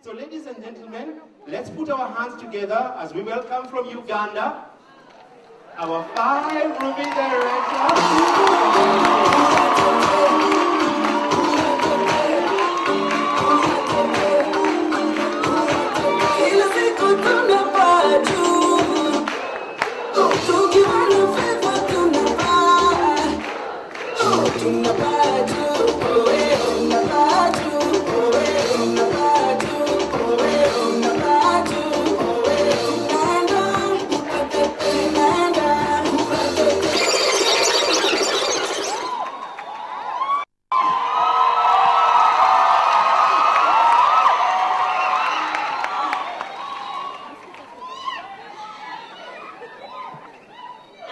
So ladies and gentlemen, let's put our hands together as we welcome from Uganda our 5 Ruby directors.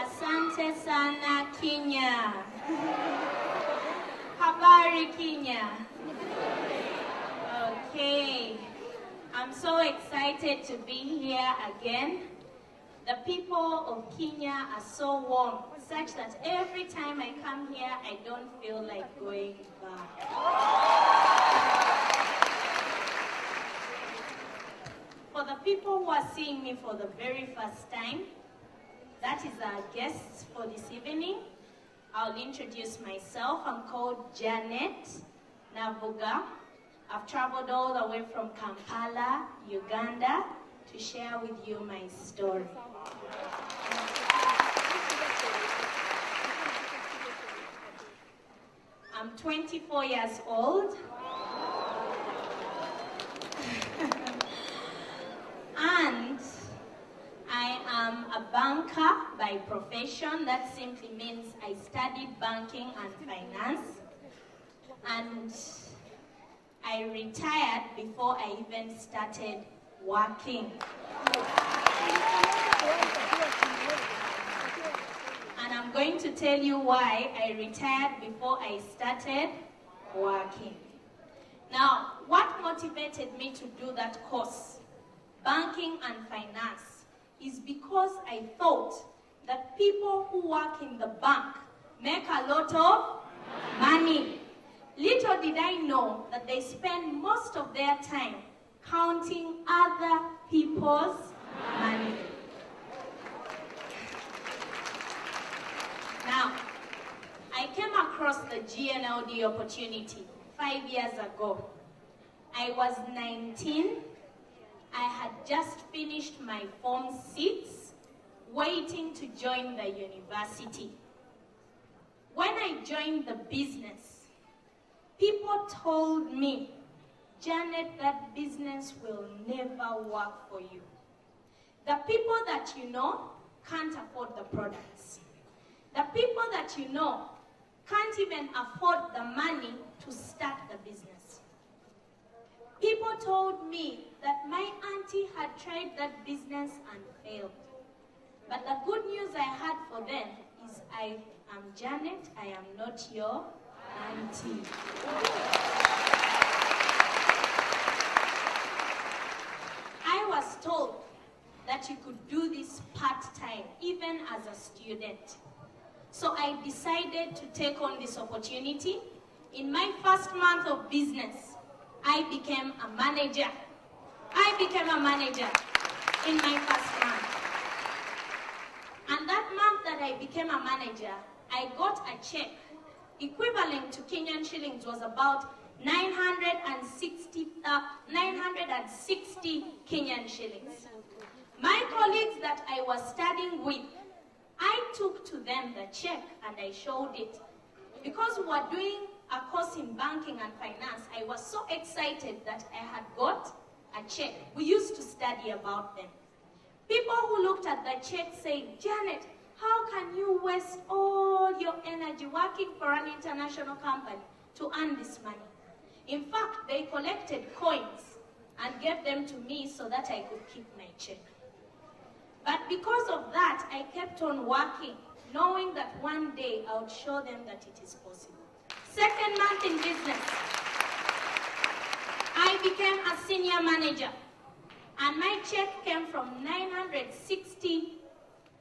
Asante sana Kenya. Habari Kenya. Okay. I'm so excited to be here again. The people of Kenya are so warm, such that every time I come here, I don't feel like going back. For the people who are seeing me for the very first time, that is our guests for this evening. I'll introduce myself. I'm called Janet Navvuga. I've traveled all the way from Kampala, Uganda, to share with you my story. I'm 24 years old. And I am a banker by profession. That simply means I studied banking and finance. And I retired before I even started working. And I'm going to tell you why I retired before I started working. Now, what motivated me to do that course, banking and finance, is because I thought that people who work in the bank make a lot of money. Little did I know that they spend most of their time counting other people's money. Now, I came across the GNLD opportunity 5 years ago. I was 19. I had just finished my Form 6, waiting to join the university. When I joined the business, people told me, Janet, that business will never work for you. The people that you know can't afford the products. The people that you know can't even afford the money to start the business. People told me that my auntie had tried that business and failed. But the good news I had for them is I am Janet, I am not your auntie. I was told that you could do this part-time, even as a student. So I decided to take on this opportunity. In my first month of business, I became a manager. I became a manager in my first month. And that month that I became a manager, I got a check equivalent to Kenyan shillings was about 960 Kenyan shillings. My colleagues that I was studying with, I took to them the check and I showed it. Because we were doing a course in banking and finance, I was so excited that I had got a check. We used to study about them. People who looked at the check said, Janet, how can you waste all your energy working for an international company to earn this money? In fact, they collected coins and gave them to me so that I could keep my check. But because of that, I kept on working, knowing that one day I would show them that it is possible. Second month in business, I became a senior manager, and my check came from 960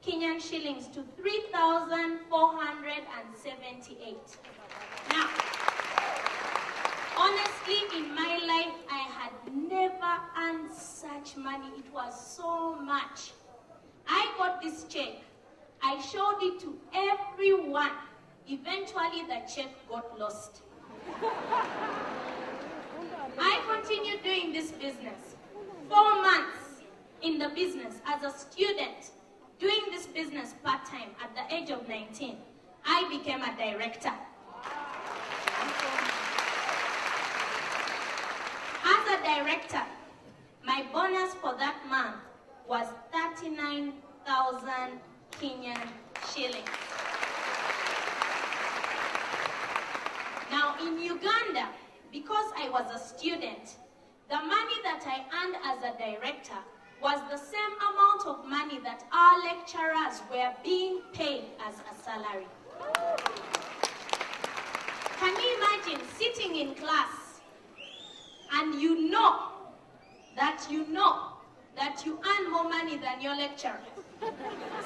Kenyan shillings to 3,478. Now, Honestly, in my life, I had never earned such money. It was so much. I got this check. I showed it to everyone. Eventually, the check got lost. I continued doing this business. 4 months in the business as a student, doing this business part-time at the age of 19, I became a director. As a director, my bonus for that month was 39,000 Kenyan shillings. Now in Uganda, because I was a student, the money that I earned as a director was the same amount of money that our lecturers were being paid as a salary. Can you imagine sitting in class and you know that you earn more money than your lecturer?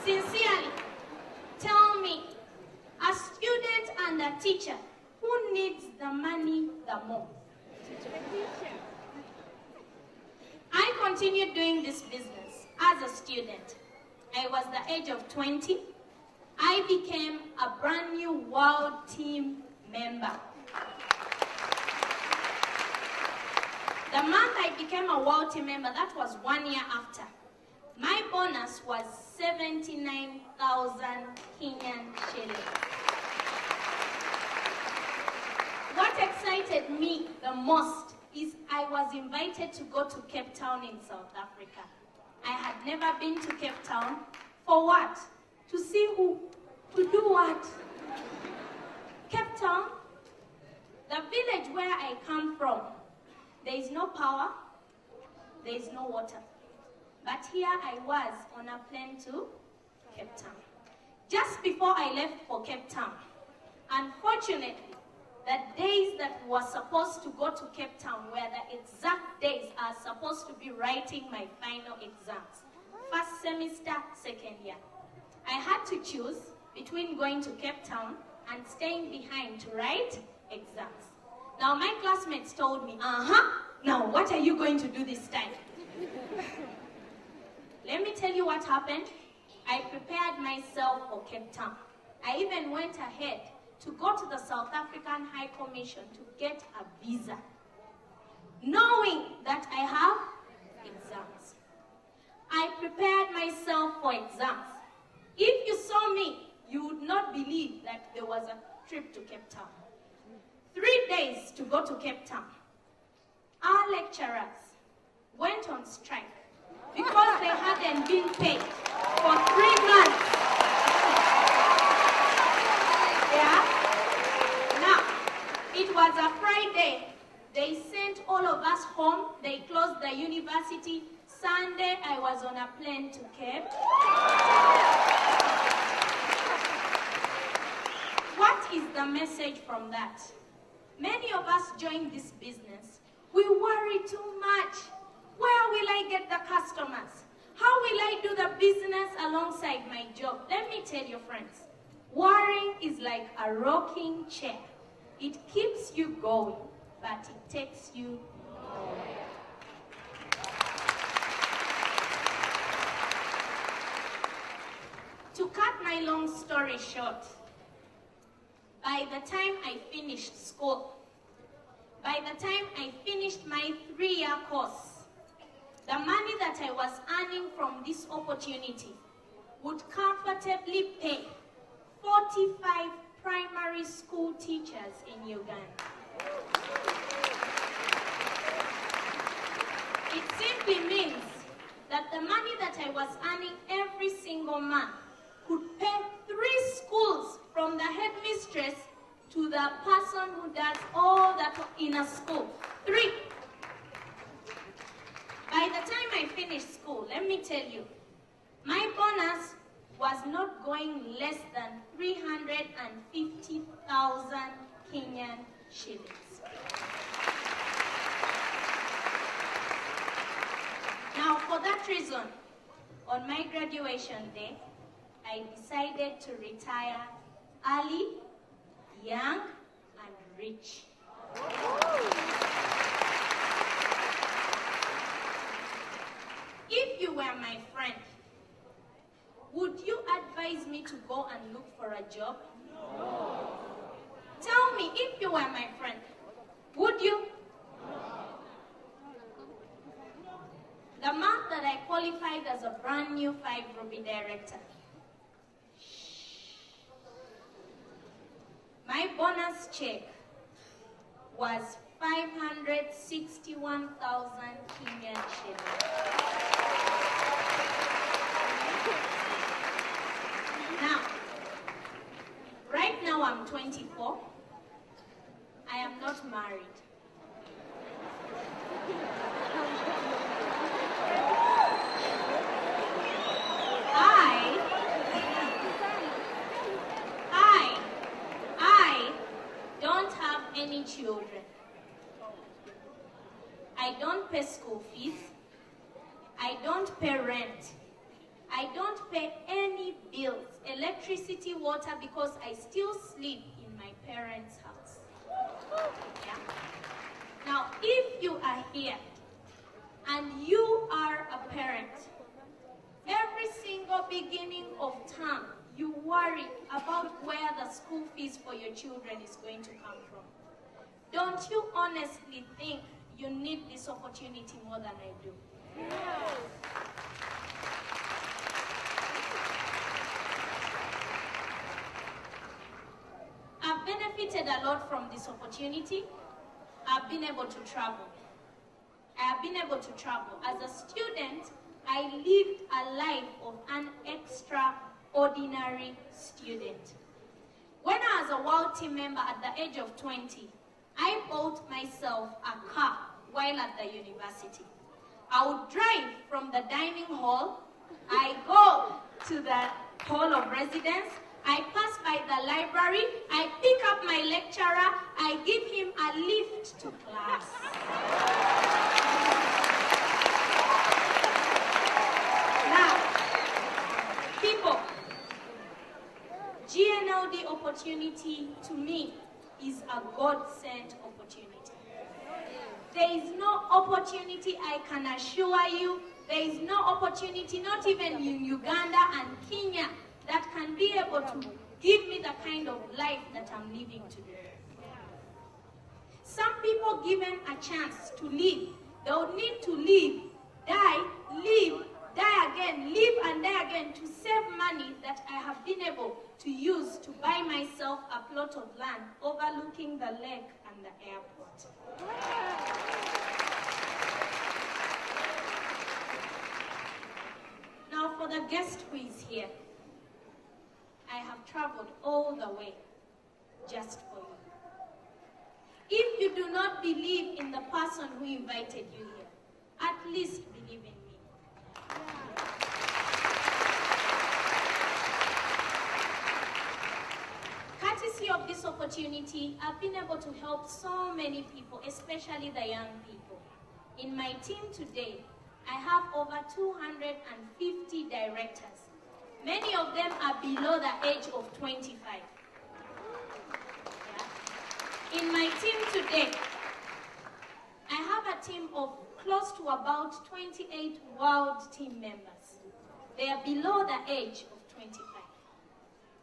Sincerely, tell me, a student and a teacher, who needs the money the most? I continued doing this business as a student. I was the age of 20. I became a brand new world team member. The month I became a world team member, that was 1 year after, my bonus was 79,000 Kenyan shillings. What excited me the most is I was invited to go to Cape Town in South Africa. I had never been to Cape Town. For what? To see who? To do what? Cape Town, the village where I come from, there is no power, there is no water. But here I was on a plane to Cape Town. Just before I left for Cape Town, unfortunately, the days that was supposed to go to Cape Town were the exact days I was supposed to be writing my final exams. First semester, second year. I had to choose between going to Cape Town and staying behind to write exams. Now my classmates told me, now what are you going to do this time? Let me tell you what happened. I prepared myself for Cape Town. I even went ahead to go to the South African High Commission to get a visa, knowing that I have exams. I prepared myself for exams. If you saw me, you would not believe that there was a trip to Cape Town. 3 days to go to Cape Town. Our lecturers went on strike because they hadn't been paid for 3 months. Yeah? Now, it was a Friday. They sent all of us home. They closed the university. Sunday, I was on a plane to Cape. What is the message from that? Many of us join this business. We worry too much. Where will I get the customers? How will I do the business alongside my job? Let me tell you, friends, worrying is like a rocking chair. It keeps you going, but it takes you nowhere. To cut my long story short, by the time I finished school, by the time I finished my 3-year course, the money that I was earning from this opportunity would comfortably pay 45 primary school teachers in Uganda. It simply means that the money that I was earning every single month could pay 3 schools, from the headmistress to the person who does all that in a school. 3. By the time I finished school, let me tell you, my bonus was not going less than 350,000 Kenyan shillings. Now, for that reason, on my graduation day, I decided to retire early, young, and rich. If you were my friend, would you advise me to go and look for a job? No. Tell me, if you were my friend, would you? The month that I qualified as a brand new 5 Ruby director, my bonus check was 561,000 Kenyan shillings. Now, right now I'm 24. I am not married. I don't have any children. I don't pay school fees. I don't pay rent. I don't pay any bills, electricity, water, because I still sleep in my parents' house. Yeah? Now, if you are here and you are a parent, every single beginning of term, you worry about where the school fees for your children is going to come from. Don't you honestly think you need this opportunity more than I do? Yes. I've benefited a lot from this opportunity. I've been able to travel. I have been able to travel. As a student, I lived a life of an extraordinary student. When I was a world team member at the age of 20, I bought myself a car while at the university. I would drive from the dining hall, I go to the hall of residence, I pass by the library, I pick up my lecturer, I give him a lift to class. Now, people, GNLD opportunity to me is a God-sent opportunity. There is no opportunity, I can assure you, there is no opportunity, not even in Uganda and Kenya, that can be able to give me the kind of life that I'm living today. Some people given a chance to live, they would need to live, die again, live and die again to save money that I have been able to use to buy myself a plot of land overlooking the lake and the airport. Now for the guest who is here, I have traveled all the way just for you. If you do not believe in the person who invited you here, at least believe in me. Courtesy of this opportunity, I've been able to help so many people, especially the young people. In my team today, I have over 250 directors. Many of them are below the age of 25. Yeah. In my team today, I have a team of close to about 28 world team members. They are below the age of 25.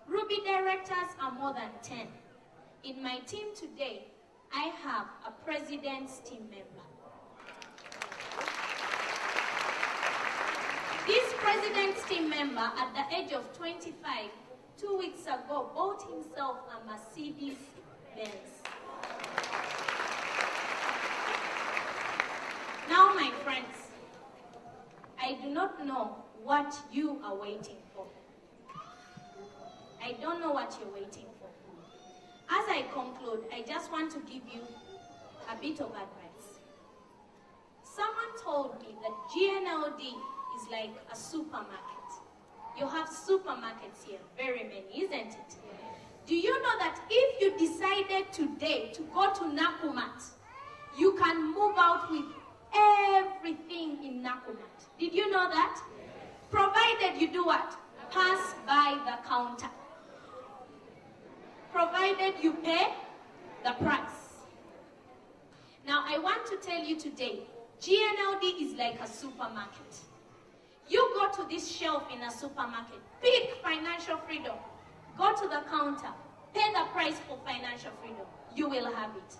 Ruby directors are more than 10. In my team today, I have a president's team member. This president's team member, at the age of 25, 2 weeks ago, bought himself a Mercedes Benz. Now, my friends, I do not know what you are waiting for. I don't know what you're waiting for. As I conclude, I just want to give you a bit of advice. Someone told me that GNLD is like a supermarket. You have supermarkets here, very many, isn't it? Do you know that if you decided today to go to Nakumat, you can move out with everything in Nakumat? Did you know that? Provided you do what? Pass by the counter. Provided you pay the price. Now, I want to tell you today, GNLD is like a supermarket. You go to this shelf in a supermarket, pick financial freedom, go to the counter, pay the price for financial freedom. You will have it.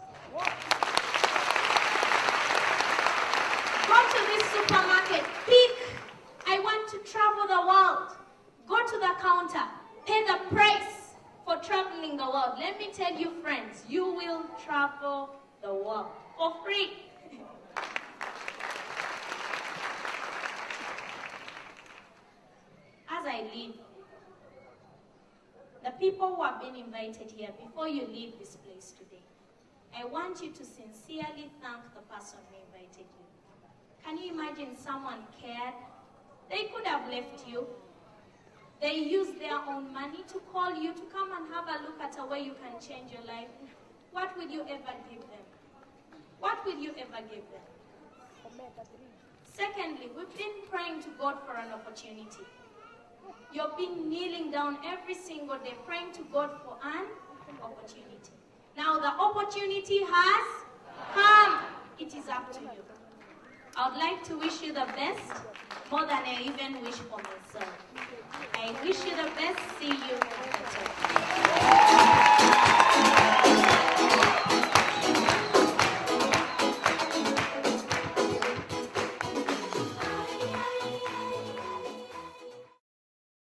Go to this supermarket, pick, I want to travel the world. Go to the counter, pay the price for traveling the world. Let me tell you, friends, you will travel the world for free. As I leave, the people who have been invited here, before you leave this place today, I want you to sincerely thank the person who invited you. Can you imagine someone cared? They could have left you. They used their own money to call you to come and have a look at a way you can change your life. What will you ever give them? What will you ever give them? Secondly, we've been praying to God for an opportunity. You've been kneeling down every single day praying to God for an opportunity. Now the opportunity has come. It is up to you. I would like to wish you the best, more than I even wish for myself. I wish you the best. See you at the top.